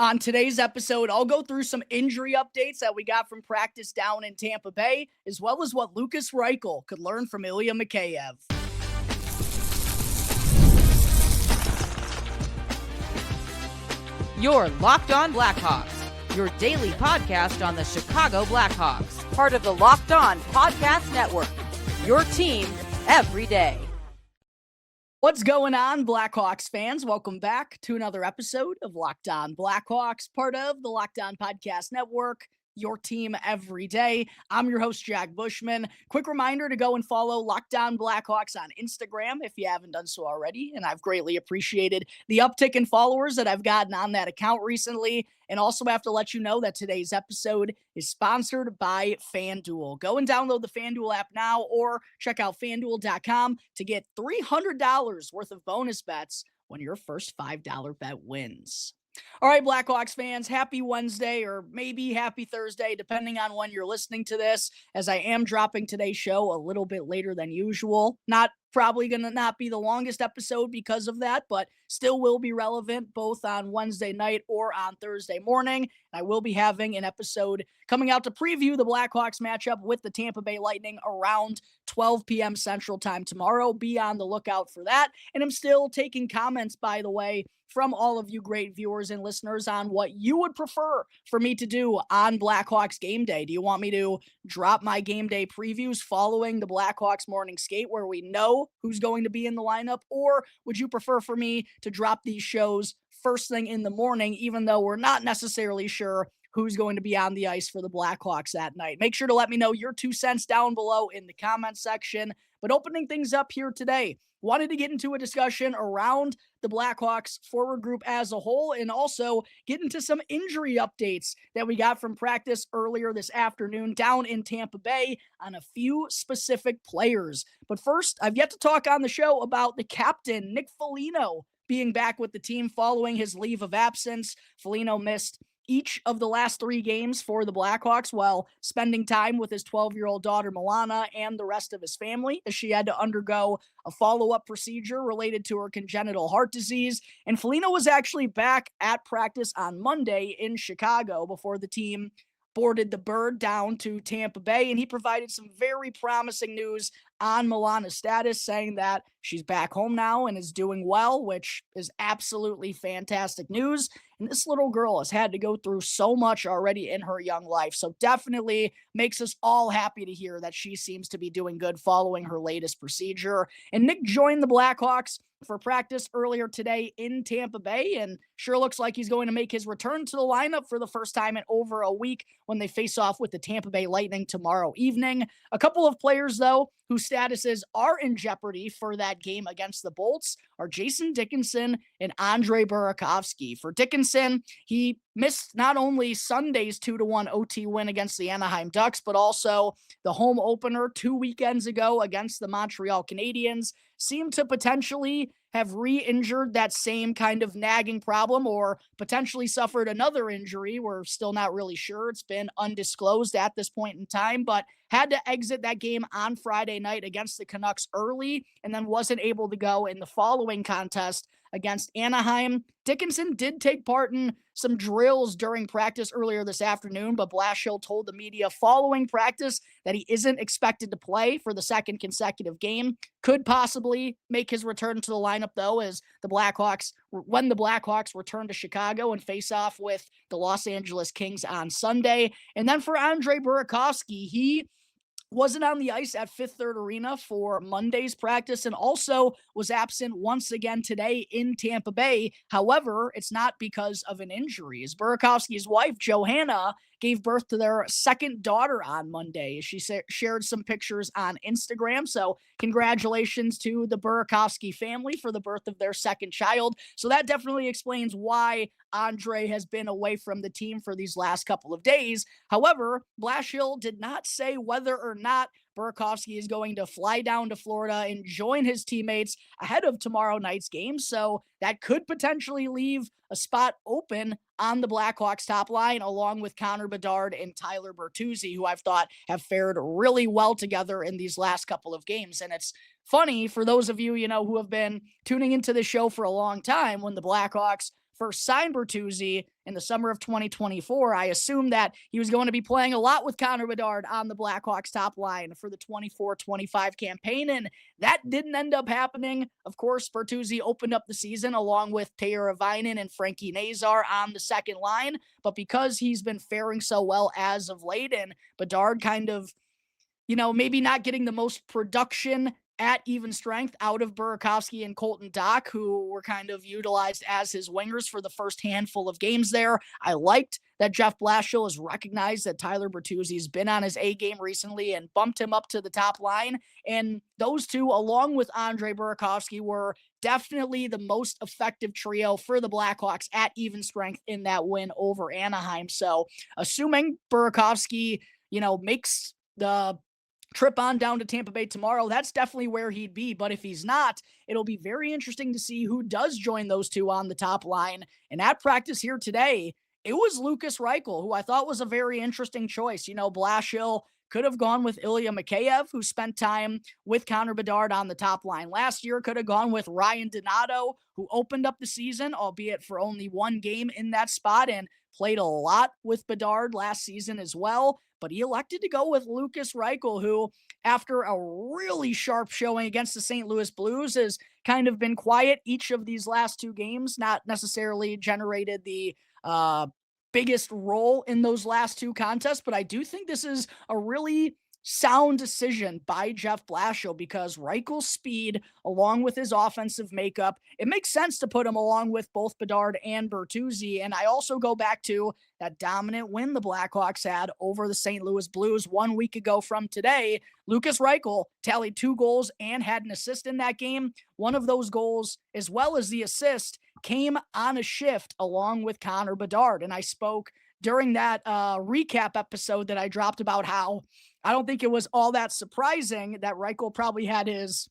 On today's episode, I'll go through some injury updates that we got from practice down in Tampa Bay, as well as what Lukas Reichel could learn from Ilya Mikheyev. You're Locked On Blackhawks, your daily podcast on the Chicago Blackhawks, part of the Locked On Podcast Network, your team every day. What's going on, Blackhawks fans? Welcome back to another episode of Locked On Blackhawks, part of the Locked On Podcast Network, your team every day. I'm your host, Jack Bushman. Quick reminder to go and follow Locked On Blackhawks on Instagram if you haven't done so already, and I've greatly appreciated the uptick in followers that I've gotten on that account recently. And also have to let you know that today's episode is sponsored by FanDuel. Go and download the FanDuel app now or check out FanDuel.com to get $300 worth of bonus bets when your first $5 bet wins. All right, Blackhawks fans, happy Wednesday or maybe happy Thursday, depending on when you're listening to this, as I am dropping today's show a little bit later than usual. Not probably going to not be the longest episode because of that, but still will be relevant both on Wednesday night or on Thursday morning. I will be having an episode coming out to preview the Blackhawks matchup with the Tampa Bay Lightning around 12 p.m. Central Time tomorrow. Be on the lookout for that. And I'm still taking comments, by the way, from all of you great viewers and listeners on what you would prefer for me to do on Blackhawks game day. Do you want me to drop my game day previews following the Blackhawks morning skate where we know who's going to be in the lineup? Or would you prefer for me to drop these shows first thing in the morning, even though we're not necessarily sure who's going to be on the ice for the Blackhawks that night? Make sure to let me know your 2 cents down below in the comments section. But opening things up here today, wanted to get into a discussion around the Blackhawks forward group as a whole and also get into some injury updates that we got from practice earlier this afternoon down in Tampa Bay on a few specific players. But first, I've yet to talk on the show about the captain, Nick Foligno, being back with the team following his leave of absence. Foligno missed each of the last 3 games for the Blackhawks while spending time with his 12-year-old daughter, Milana, and the rest of his family, as she had to undergo a follow-up procedure related to her congenital heart disease. And Foligno was actually back at practice on Monday in Chicago before the team boarded the bird down to Tampa Bay, and he provided some very promising news on Milana's status, saying that she's back home now and is doing well, which is absolutely fantastic news. And this little girl has had to go through so much already in her young life, so definitely makes us all happy to hear that she seems to be doing good following her latest procedure. And Nick joined the Blackhawks for practice earlier today in Tampa Bay, and sure looks like he's going to make his return to the lineup for the first time in over a week when they face off with the Tampa Bay Lightning tomorrow evening. A couple of players, though, whose statuses are in jeopardy for that game against the Bolts are Jason Dickinson and Andre Burakovsky. For Dickinson, he missed not only Sunday's 2-1 OT win against the Anaheim Ducks, but also the home opener 2 weekends ago against the Montreal Canadiens. Seemed to potentially have re-injured that same kind of nagging problem or potentially suffered another injury. We're still not really sure. It's been undisclosed at this point in time, but had to exit that game on Friday night against the Canucks early and then wasn't able to go in the following contest against Anaheim. Dickinson did take part in some drills during practice earlier this afternoon, but Blashill told the media following practice that he isn't expected to play for the second consecutive game. Could possibly make his return to the lineup, though, as when the Blackhawks return to Chicago and face off with the Los Angeles Kings on Sunday. And then for Andre Burakovsky, he wasn't on the ice at Fifth Third Arena for Monday's practice and also was absent once again today in Tampa Bay. However, it's not because of an injury. As Burakovsky's wife, Johanna, gave birth to their second daughter on Monday. She shared some pictures on Instagram. So congratulations to the Burakovsky family for the birth of their second child. So that definitely explains why Andre has been away from the team for these last couple of days. However, Blashill did not say whether or not Burakovsky is going to fly down to Florida and join his teammates ahead of tomorrow night's game. So that could potentially leave a spot open on the Blackhawks top line, along with Connor Bedard and Tyler Bertuzzi, who I've thought have fared really well together in these last couple of games. And it's funny for those of you, who have been tuning into the show for a long time, when the Blackhawks first signed Bertuzzi, in the summer of 2024, I assumed that he was going to be playing a lot with Connor Bedard on the Blackhawks top line for the 24-25 campaign, and that didn't end up happening. Of course, Bertuzzi opened up the season along with Teuvo Teravainen and Frankie Nazar on the second line, but because he's been faring so well as of late, and Bedard kind of, maybe not getting the most production at even strength out of Burakovsky and Colton Dach, who were kind of utilized as his wingers for the first handful of games there. I liked that Jeff Blashill has recognized that Tyler Bertuzzi's been on his A game recently and bumped him up to the top line. And those two, along with Andre Burakovsky, were definitely the most effective trio for the Blackhawks at even strength in that win over Anaheim. So assuming Burakovsky, makes the trip on down to Tampa Bay tomorrow, that's definitely where he'd be. But if he's not, it'll be very interesting to see who does join those two on the top line. And at practice here today, it was Lukas Reichel, who I thought was a very interesting choice. Blashill could have gone with Ilya Mikheyev, who spent time with Connor Bedard on the top line last year. Could have gone with Ryan Donato, who opened up the season, albeit for only one game in that spot, and played a lot with Bedard last season as well. But he elected to go with Lukas Reichel, who, after a really sharp showing against the St. Louis Blues, has kind of been quiet each of these last two games, not necessarily generated the biggest role in those last two contests. But I do think this is a really sound decision by Jeff Blashill, because Reichel's speed, along with his offensive makeup, it makes sense to put him along with both Bedard and Bertuzzi. And I also go back to that dominant win the Blackhawks had over the St. Louis Blues 1 week ago from today. Lukas Reichel tallied 2 goals and had an assist in that game. One of those goals, as well as the assist, came on a shift along with Connor Bedard. And I spoke during that recap episode that I dropped about how I don't think it was all that surprising that Reichel probably had his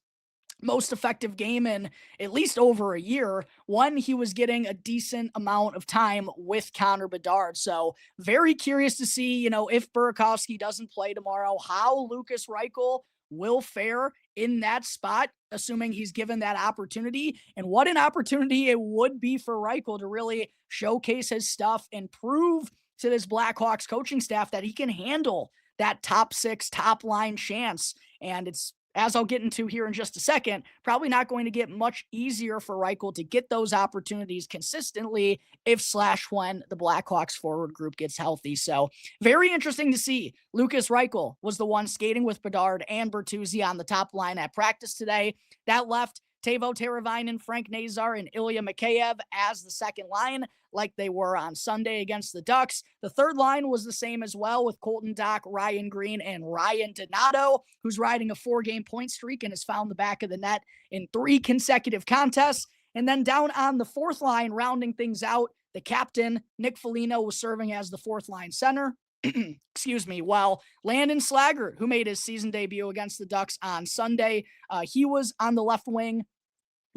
most effective game in at least over a year. One, he was getting a decent amount of time with Connor Bedard. So very curious to see, if Burakovsky doesn't play tomorrow, how Lukas Reichel will fare in that spot, assuming he's given that opportunity. And what an opportunity it would be for Reichel to really showcase his stuff and prove to this Blackhawks coaching staff that he can handle that top 6, top line chance. And it's, as I'll get into here in just a second, probably not going to get much easier for Reichel to get those opportunities consistently if/when the Blackhawks forward group gets healthy. So very interesting to see. Lukas Reichel was the one skating with Bedard and Bertuzzi on the top line at practice today. That left Teuvo Teravainen, Frank Nazar, and Ilya Mikheyev as the second line, like they were on Sunday against the Ducks. The third line was the same as well, with Colton Dach, Ryan Green, and Ryan Donato, who's riding a 4-game point streak and has found the back of the net in 3 consecutive contests. And then down on the fourth line, rounding things out, the captain, Nick Foligno, was serving as the fourth line center. While Landon Slaggert, who made his season debut against the Ducks on Sunday, he was on the left wing,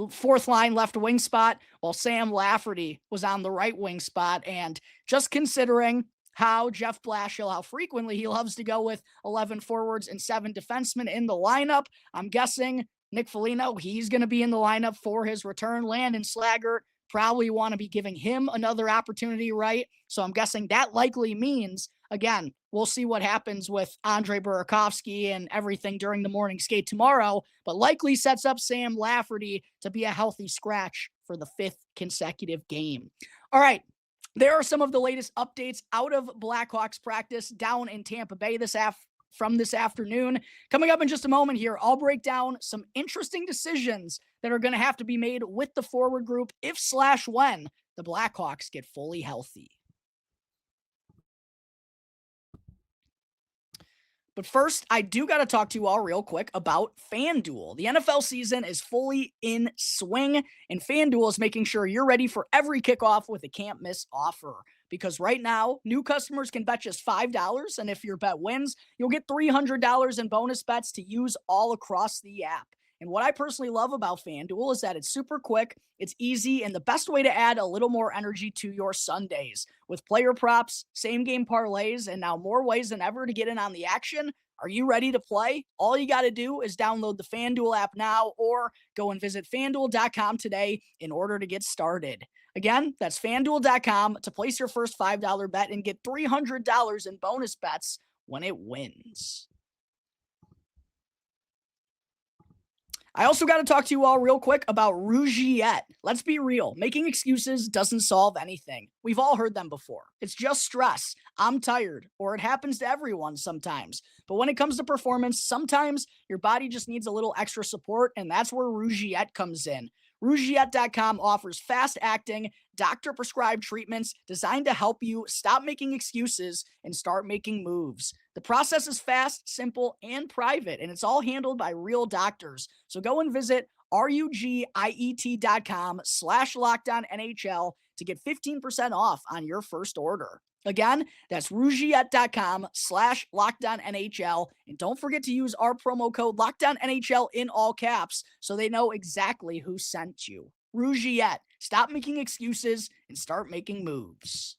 fourth line left wing spot, while Sam Lafferty was on the right wing spot. And just considering how Jeff Blashill, how frequently he loves to go with 11 forwards and 7 defensemen in the lineup, I'm guessing Nick Foligno, he's going to be in the lineup for his return. Landon Slaggert, probably want to be giving him another opportunity, right? So I'm guessing that likely means, again, we'll see what happens with Andre Burakovsky and everything during the morning skate tomorrow, but likely sets up Sam Lafferty to be a healthy scratch for the 5th consecutive game. All right. There are some of the latest updates out of Blackhawks practice down in Tampa Bay from this afternoon. Coming up in just a moment here, I'll break down some interesting decisions that are going to have to be made with the forward group if/when the Blackhawks get fully healthy. But first, I do got to talk to you all real quick about FanDuel. The NFL season is fully in swing, and FanDuel is making sure you're ready for every kickoff with a can't-miss offer. Because right now, new customers can bet just $5, and if your bet wins, you'll get $300 in bonus bets to use all across the app. And what I personally love about FanDuel is that it's super quick, it's easy, and the best way to add a little more energy to your Sundays. With player props, same-game parlays, and now more ways than ever to get in on the action, are you ready to play? All you got to do is download the FanDuel app now or go and visit FanDuel.com today in order to get started. Again, that's FanDuel.com to place your first $5 bet and get $300 in bonus bets when it wins. I also got to talk to you all real quick about Rougiette. Let's be real. Making excuses doesn't solve anything. We've all heard them before. It's just stress. I'm tired, or it happens to everyone sometimes. But when it comes to performance, sometimes your body just needs a little extra support, and that's where Rougiette comes in. Rougiette.com offers fast-acting, doctor-prescribed treatments designed to help you stop making excuses and start making moves. The process is fast, simple, and private, and it's all handled by real doctors. So go and visit rugiet.com/LockedOnNHL to get 15% off on your first order. Again, that's rugiet.com/LockedOnNHL. And don't forget to use our promo code LockedOnNHL in all caps so they know exactly who sent you. Rougiette. Stop making excuses and start making moves.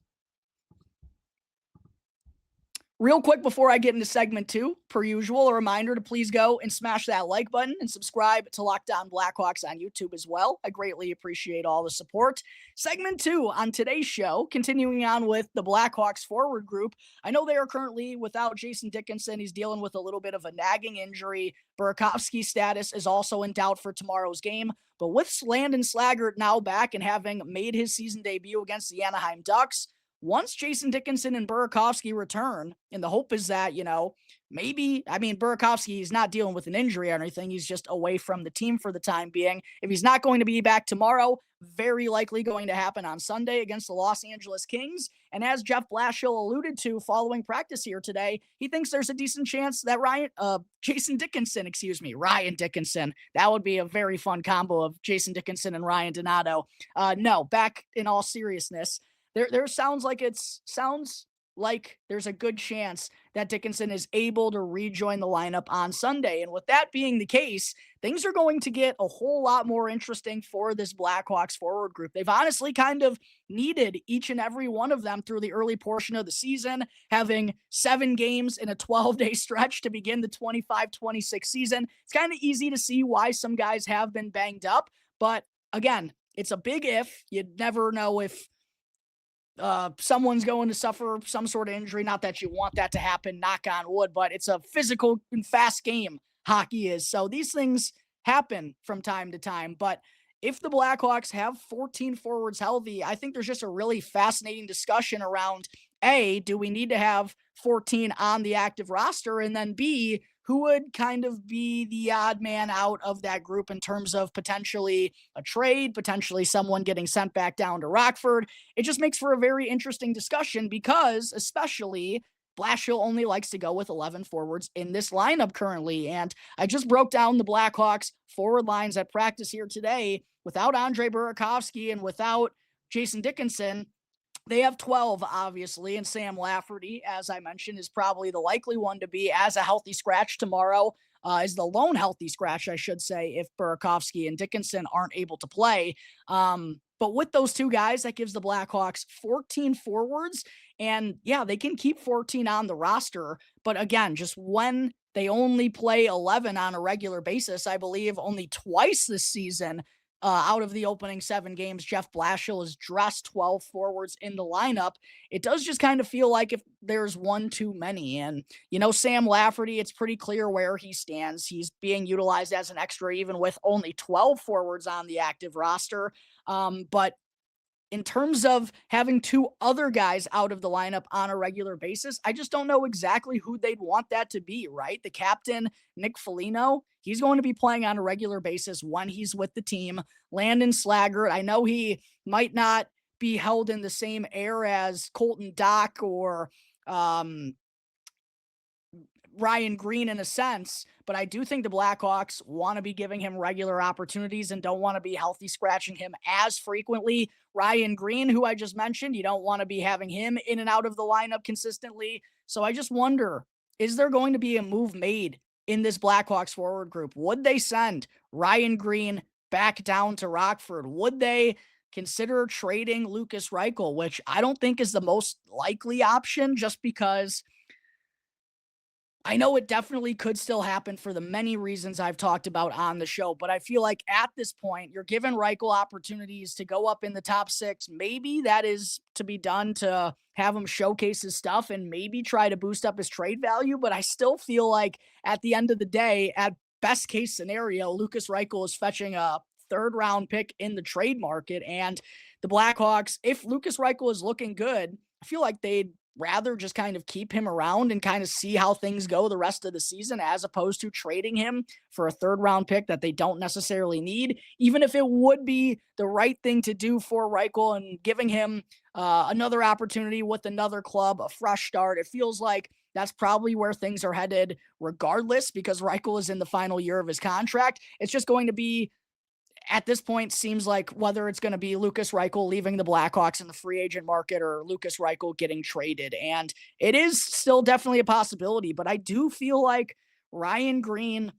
Real quick before I get into segment 2, per usual, a reminder to please go and smash that like button and subscribe to Locked On Blackhawks on YouTube as well. I greatly appreciate all the support. Segment 2 on today's show, continuing on with the Blackhawks forward group. I know they are currently without Jason Dickinson. He's dealing with a little bit of a nagging injury. Burakovsky's status is also in doubt for tomorrow's game. But with Landon Slaggert now back and having made his season debut against the Anaheim Ducks, once Jason Dickinson and Burakovsky return, and the hope is that, Burakovsky is not dealing with an injury or anything. He's just away from the team for the time being. If he's not going to be back tomorrow, very likely going to happen on Sunday against the Los Angeles Kings. And as Jeff Blashill alluded to following practice here today, he thinks there's a decent chance that Ryan Dickinson. That would be a very fun combo of Jason Dickinson and Ryan Donato. No, back in all seriousness, There sounds like there's a good chance that Dickinson is able to rejoin the lineup on Sunday. And with that being the case, things are going to get a whole lot more interesting for this Blackhawks forward group. They've honestly kind of needed each and every one of them through the early portion of the season, having 7 games in a 12-day stretch to begin the 25-26 season. It's kind of easy to see why some guys have been banged up. But again, it's a big if. You'd never know if someone's going to suffer some sort of injury. Not that you want that to happen, knock on wood, but it's a physical and fast game, hockey is. So these things happen from time to time. But if the Blackhawks have 14 forwards healthy, I think there's just a really fascinating discussion around, A, do we need to have 14 on the active roster? And then B, who would kind of be the odd man out of that group in terms of potentially a trade, potentially someone getting sent back down to Rockford. It just makes for a very interesting discussion because especially Blashill only likes to go with 11 forwards in this lineup currently. And I just broke down the Blackhawks forward lines at practice here today. Without Andre Burakovsky and without Jason Dickinson, they have 12, obviously, and Sam Lafferty, as I mentioned, is probably the likely one to be as a healthy scratch tomorrow, is the lone healthy scratch, I should say, if Burakovsky and Dickinson aren't able to play. But with those two guys, that gives the Blackhawks 14 forwards, and yeah, they can keep 14 on the roster, but again, just when they only play 11 on a regular basis, I believe only twice this season, out of the opening 7 games, Jeff Blashill has dressed 12 forwards in the lineup. It does just kind of feel like if there's one too many. And, Sam Lafferty, it's pretty clear where he stands. He's being utilized as an extra even with only 12 forwards on the active roster. But in terms of having 2 other guys out of the lineup on a regular basis, I just don't know exactly who they'd want that to be, right? The captain, Nick Foligno, he's going to be playing on a regular basis when he's with the team. Landon Slaggert, I know he might not be held in the same air as Colton Dock or Ryan Green in a sense, but I do think the Blackhawks want to be giving him regular opportunities and don't want to be healthy scratching him as frequently. Ryan Green, who I just mentioned, you don't want to be having him in and out of the lineup consistently. So I just wonder, is there going to be a move made in this Blackhawks forward group? Would they send Ryan Green back down to Rockford? Would they consider trading Lukas Reichel, which I don't think is the most likely option just because I know it definitely could still happen for the many reasons I've talked about on the show, but I feel like at this point, you're giving Reichel opportunities to go up in the top 6. Maybe that is to be done to have him showcase his stuff and maybe try to boost up his trade value. But I still feel like at the end of the day, at best case scenario, Lukas Reichel is fetching a third round pick in the trade market. And the Blackhawks, if Lukas Reichel is looking good, I feel like they'd rather just kind of keep him around and kind of see how things go the rest of the season, as opposed to trading him for a third round pick that they don't necessarily need, even if it would be the right thing to do for Reichel and giving him another opportunity with another club, a fresh start. It feels like that's probably where things are headed regardless, because Reichel is in the final year of his contract. It's just going to be, at this point, seems like whether it's going to be Lukas Reichel leaving the Blackhawks in the free agent market or Lukas Reichel getting traded. And it is still definitely a possibility, but I do feel like Ryan Green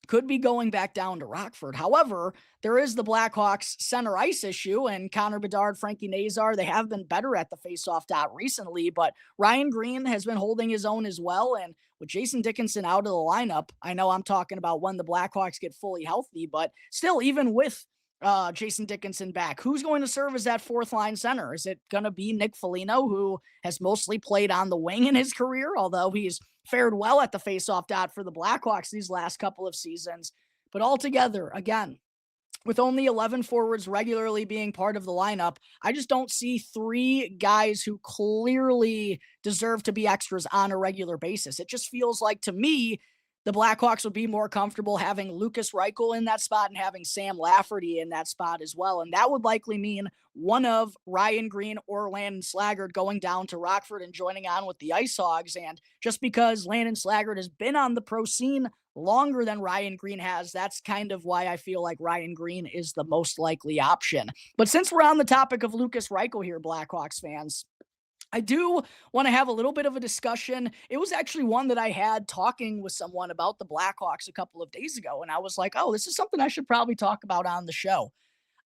could be going back down to Rockford. However, there is the Blackhawks center ice issue, and Connor Bedard, Frankie Nazar, they have been better at the faceoff dot recently, but Ryan Green has been holding his own as well. And with Jason Dickinson out of the lineup, I know I'm talking about when the Blackhawks get fully healthy, but still, even with Jason Dickinson back, who's going to serve as that fourth line center? Is it going to be Nick Foligno, who has mostly played on the wing in his career, although he's fared well at the faceoff dot for the Blackhawks these last couple of seasons? But altogether, again, with only 11 forwards regularly being part of the lineup, I just don't see 3 guys who clearly deserve to be extras on a regular basis. It just feels like, to me, the Blackhawks would be more comfortable having Lukas Reichel in that spot and having Sam Lafferty in that spot as well. And that would likely mean one of Ryan Green or Landon Slaggert going down to Rockford and joining on with the Ice Hogs. And just because Landon Slaggert has been on the pro scene longer than Ryan Green has, that's kind of why I feel like Ryan Green is the most likely option. But since we're on the topic of Lukas Reichel here, Blackhawks fans, I do want to have a little bit of a discussion. It was actually one that I had talking with someone about the Blackhawks a couple of days ago, and I was like, oh, this is something I should probably talk about on the show.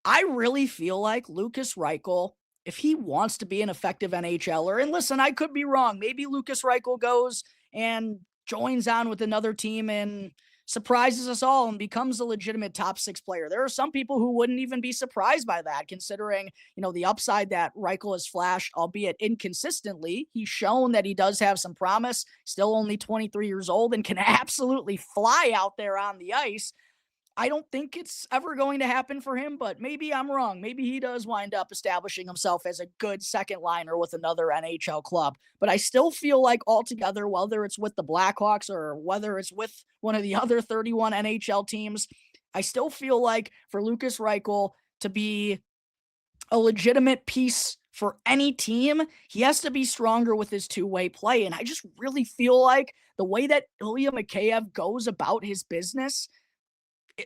I really feel like Lukas Reichel, if he wants to be an effective NHLer, and listen, I could be wrong. Maybe Lukas Reichel goes and joins on with another team and surprises us all and becomes a legitimate top 6 player. There are some people who wouldn't even be surprised by that, considering, the upside that Reichel has flashed, albeit inconsistently. He's shown that he does have some promise, still only 23 years old, and can absolutely fly out there on the ice. I don't think it's ever going to happen for him, but maybe I'm wrong. Maybe he does wind up establishing himself as a good second liner with another NHL club. But I still feel like altogether, whether it's with the Blackhawks or whether it's with one of the other 31 NHL teams, I still feel like for Lukas Reichel to be a legitimate piece for any team, he has to be stronger with his two-way play. And I just really feel like the way that Ilya Mikheyev goes about his business,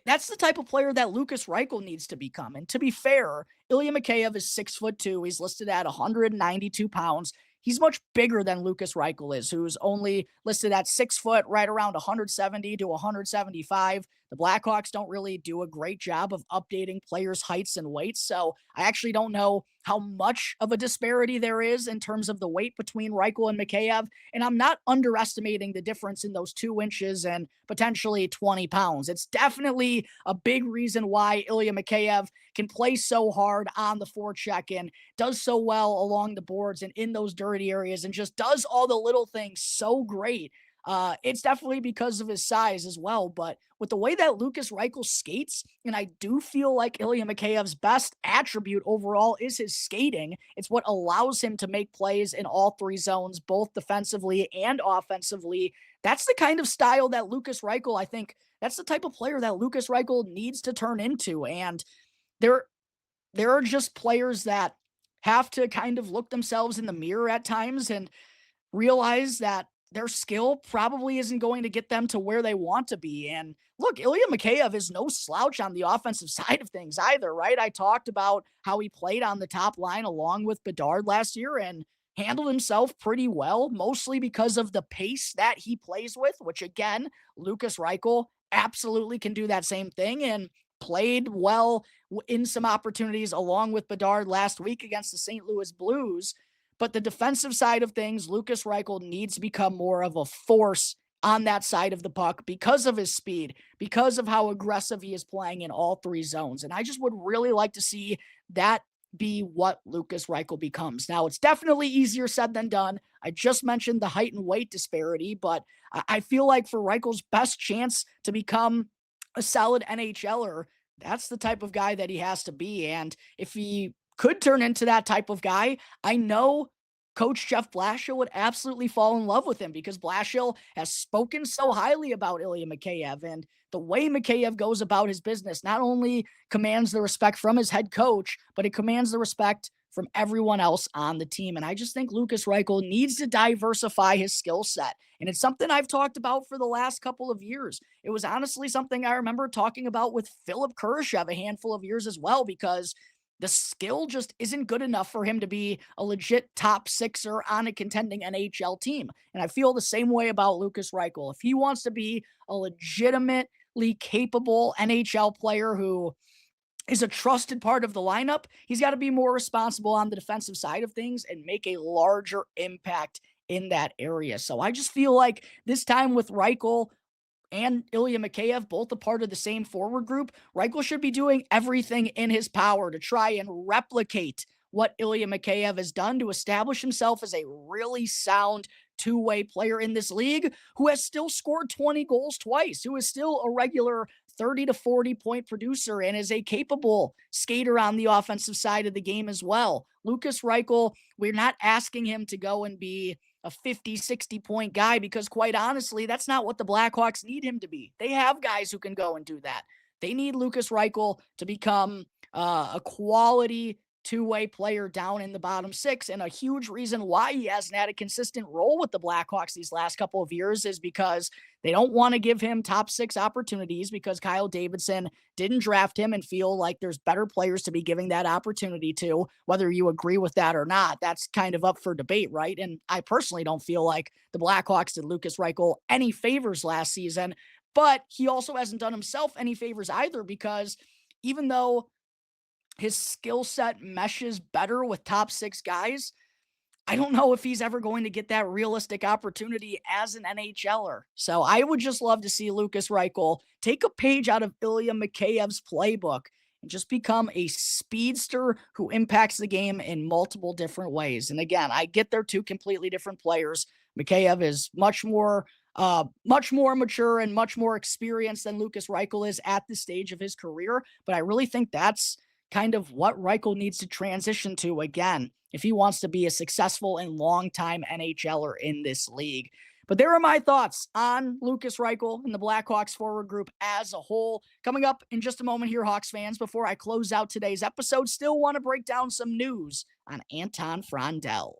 that's the type of player that Lukas Reichel needs to become. And to be fair, Ilya Mikheyev is 6'2". He's listed at 192 pounds. He's much bigger than Lukas Reichel is, who's only listed at 6 foot, right around 170 to 175. The Blackhawks don't really do a great job of updating players' heights and weights, so I actually don't know how much of a disparity there is in terms of the weight between Reichel and Mikheyev, and I'm not underestimating the difference in those 2 inches and potentially 20 pounds. It's definitely a big reason why Ilya Mikheyev can play so hard on the forecheck and does so well along the boards and in those dirty areas and just does all the little things so great. It's definitely because of his size as well, but with the way that Lukas Reichel skates, and I do feel like Ilya Mikheyev's best attribute overall is his skating. It's what allows him to make plays in all 3 zones, both defensively and offensively. That's the kind of style that Lukas Reichel, I think, that's the type of player that Lukas Reichel needs to turn into. And there are just players that have to kind of look themselves in the mirror at times and realize that their skill probably isn't going to get them to where they want to be. And look, Ilya Mikheyev is no slouch on the offensive side of things either, right? I talked about how he played on the top line along with Bedard last year and handled himself pretty well, mostly because of the pace that he plays with, which again, Lukas Reichel absolutely can do that same thing and played well in some opportunities along with Bedard last week against the St. Louis Blues. But the defensive side of things, Lukas Reichel needs to become more of a force on that side of the puck because of his speed, because of how aggressive he is playing in all three zones. And I just would really like to see that be what Lukas Reichel becomes. Now, it's definitely easier said than done. I just mentioned the height and weight disparity, but I feel like for Reichel's best chance to become a solid NHLer, that's the type of guy that he has to be. And if he could turn into that type of guy, I know Coach Jeff Blashill would absolutely fall in love with him because Blashill has spoken so highly about Ilya Mikheyev, and the way Mikheyev goes about his business not only commands the respect from his head coach, but it commands the respect from everyone else on the team. And I just think Lukas Reichel needs to diversify his skill set. And it's something I've talked about for the last couple of years. It was honestly something I remember talking about with Philip Kurashev a handful of years as well, because the skill just isn't good enough for him to be a legit top sixer on a contending NHL team. And I feel the same way about Lukas Reichel. If he wants to be a legitimately capable NHL player who is a trusted part of the lineup, he's got to be more responsible on the defensive side of things and make a larger impact in that area. So I just feel like this time with Reichel and Ilya Mikheyev, both a part of the same forward group, Reichel should be doing everything in his power to try and replicate what Ilya Mikheyev has done to establish himself as a really sound two-way player in this league who has still scored 20 goals twice, who is still a regular 30 to 40 point producer and is a capable skater on the offensive side of the game as well. Lukas Reichel, we're not asking him to go and be a 50, 60 point guy because quite honestly, that's not what the Blackhawks need him to be. They have guys who can go and do that. They need Lukas Reichel to become a quality two-way player down in the bottom six. And a huge reason why he hasn't had a consistent role with the Blackhawks these last couple of years is because they don't want to give him top six opportunities because Kyle Davidson didn't draft him and feel like there's better players to be giving that opportunity to. Whether you agree with that or not, that's kind of up for debate, right? And I personally don't feel like the Blackhawks did Lukas Reichel any favors last season, but he also hasn't done himself any favors either because even though his skill set meshes better with top six guys, I don't know if he's ever going to get that realistic opportunity as an NHLer. So I would just love to see Lukas Reichel take a page out of Ilya Mikheyev's playbook and just become a speedster who impacts the game in multiple different ways. And again, I get they're two completely different players. Mikheyev is much more mature and much more experienced than Lukas Reichel is at this stage of his career. But I really think that's kind of what Reichel needs to transition to again if he wants to be a successful and long-time NHLer in this league. But there are my thoughts on Lukas Reichel and the Blackhawks forward group as a whole. Coming up in just a moment here, Hawks fans, before I close out today's episode, still want to break down some news on Anton Frondell.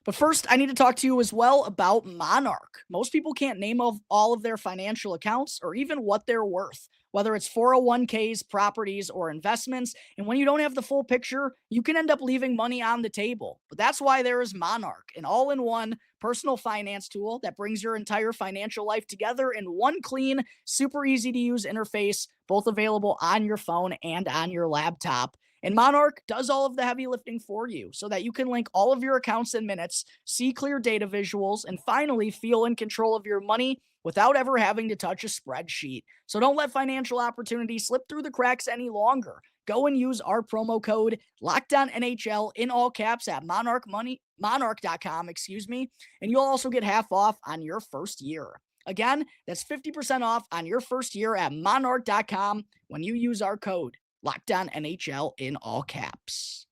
But first, I need to talk to you as well about Monarch. Most people can't name all of their financial accounts or even what they're worth, whether it's 401ks, properties, or investments. And when you don't have the full picture, you can end up leaving money on the table. But that's why there is Monarch, an all-in-one personal finance tool that brings your entire financial life together in one clean, super easy-to-use interface, both available on your phone and on your laptop. And Monarch does all of the heavy lifting for you so that you can link all of your accounts in minutes, see clear data visuals, and finally feel in control of your money without ever having to touch a spreadsheet. So don't let financial opportunities slip through the cracks any longer. Go and use our promo code LOCKEDONNHL in all caps at monarch.com, and you'll also get half off on your first year. Again, that's 50% off on your first year at monarch.com when you use our code LOCKEDONNHL in all caps.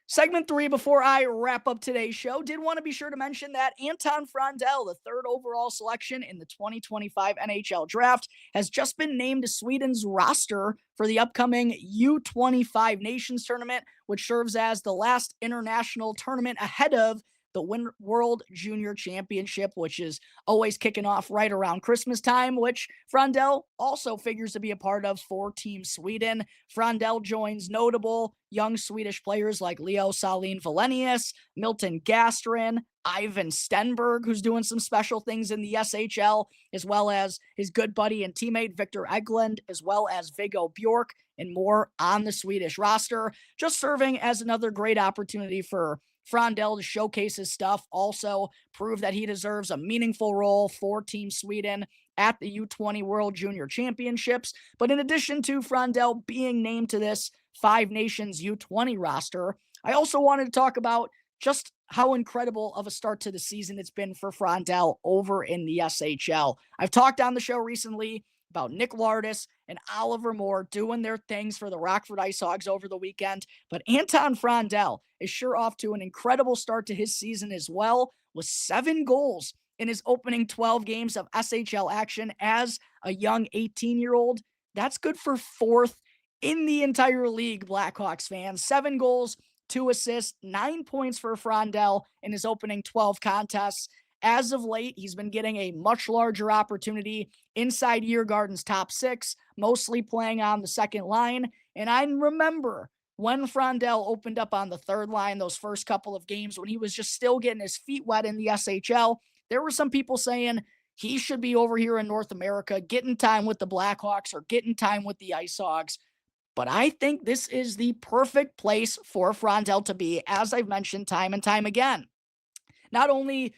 Segment 3, before I wrap up today's show, did want to be sure to mention that Anton Frondell, the third overall selection in the 2025 NHL draft, has just been named to Sweden's roster for the upcoming U25 Nations tournament, which serves as the last international tournament ahead of the World Junior Championship, which is always kicking off right around Christmas time, which Frondell also figures to be a part of for Team Sweden. Frondell joins notable young Swedish players like Leo Salin Valenius, Milton Gastrin, Ivan Stenberg, who's doing some special things in the SHL, as well as his good buddy and teammate Victor Eglund, as well as Viggo Bjork, and more on the Swedish roster, just serving as another great opportunity for Frondell to showcase his stuff, also prove that he deserves a meaningful role for Team Sweden at the U20 World Junior Championships. But in addition to Frondell being named to this Five Nations U20 roster, I also wanted to talk about just how incredible of a start to the season it's been for Frondell over in the SHL. I've talked on the show recently about Nick Lardis and Oliver Moore doing their things for the Rockford Ice Hogs over the weekend, but Anton Frondell is sure off to an incredible start to his season as well, with 7 goals in his opening 12 games of SHL action as a young 18-year-old. That's good for 4th in the entire league, Blackhawks fans. 7 goals, 2 assists, 9 points for Frondell in his opening 12 contests. As of late, he's been getting a much larger opportunity inside Djurgården's top 6, mostly playing on the second line. And I remember when Frondell opened up on the third line those first couple of games when he was just still getting his feet wet in the SHL, there were some people saying he should be over here in North America getting time with the Blackhawks or getting time with the Ice Hogs. But I think this is the perfect place for Frondell to be, as I've mentioned time and time again. Not only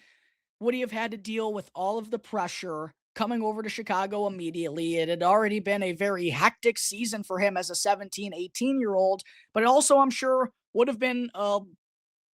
would he have had to deal with all of the pressure coming over to Chicago immediately, it had already been a very hectic season for him as a 17, 18-year-old, but it also, I'm sure, would have been a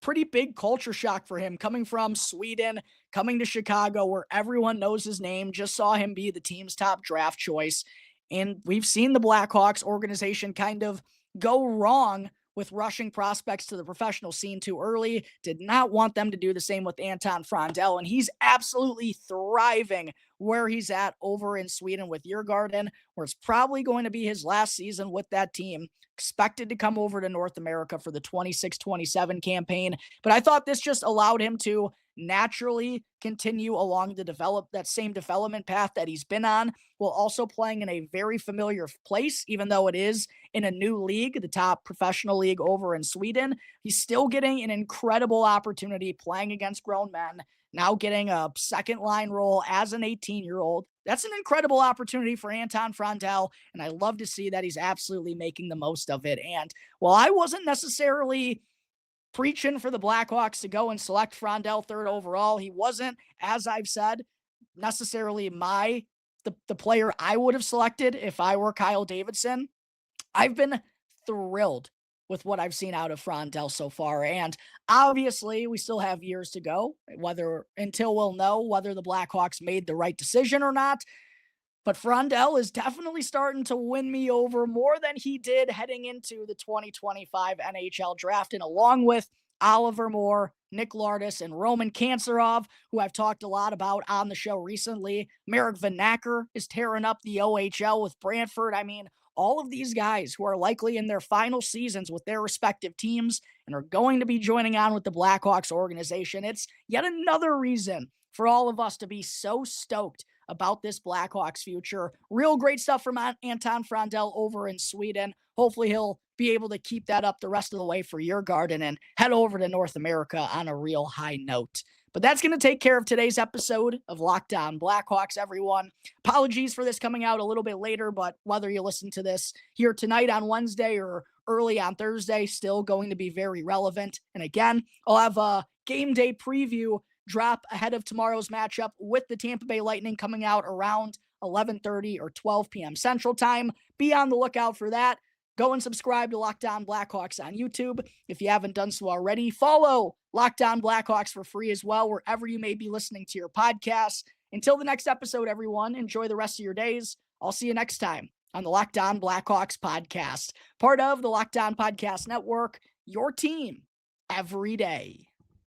pretty big culture shock for him coming from Sweden, coming to Chicago where everyone knows his name, just saw him be the team's top draft choice. And we've seen the Blackhawks organization kind of go wrong with rushing prospects to the professional scene too early. Did not want them to do the same with Anton Frondell, and he's absolutely thriving where he's at over in Sweden with Djurgården, where it's probably going to be his last season with that team. Expected to come over to North America for the 26-27 campaign, but I thought this just allowed him to naturally continue along that same development path that he's been on, while also playing in a very familiar place, even though it is in a new league, the top professional league over in Sweden. He's still getting an incredible opportunity playing against grown men, now getting a second line role as an 18-year-old. That's an incredible opportunity for Anton Frondell, and I love to see that he's absolutely making the most of it. And while I wasn't necessarily preaching for the Blackhawks to go and select Frondell 3rd overall, he wasn't, as I've said, necessarily the player I would have selected if I were Kyle Davidson. I've been thrilled with what I've seen out of Frondell so far. And obviously, we still have years to go, until we'll know whether the Blackhawks made the right decision or not. But Frondell is definitely starting to win me over more than he did heading into the 2025 NHL draft. And along with Oliver Moore, Nick Lardis, and Roman Kanserov, who I've talked a lot about on the show recently, Marek Vanacker is tearing up the OHL with Brantford. I mean, all of these guys who are likely in their final seasons with their respective teams and are going to be joining on with the Blackhawks organization. It's yet another reason for all of us to be so stoked about this Blackhawks future. Real great stuff from Anton Frondell over in Sweden. Hopefully he'll be able to keep that up the rest of the way for Djurgården and head over to North America on a real high note. But that's going to take care of today's episode of Locked On Blackhawks, everyone. Apologies for this coming out a little bit later, but whether you listen to this here tonight on Wednesday or early on Thursday, still going to be very relevant. And again, I'll have a game day preview drop ahead of tomorrow's matchup with the Tampa Bay Lightning coming out around 11:30 or 12 p.m. Central Time. Be on the lookout for that. Go and subscribe to Locked On Blackhawks on YouTube if you haven't done so already. Follow Locked On Blackhawks for free as well, wherever you may be listening to your podcasts. Until the next episode, everyone, enjoy the rest of your days. I'll see you next time on the Locked On Blackhawks podcast, part of the Locked On Podcast Network, your team every day.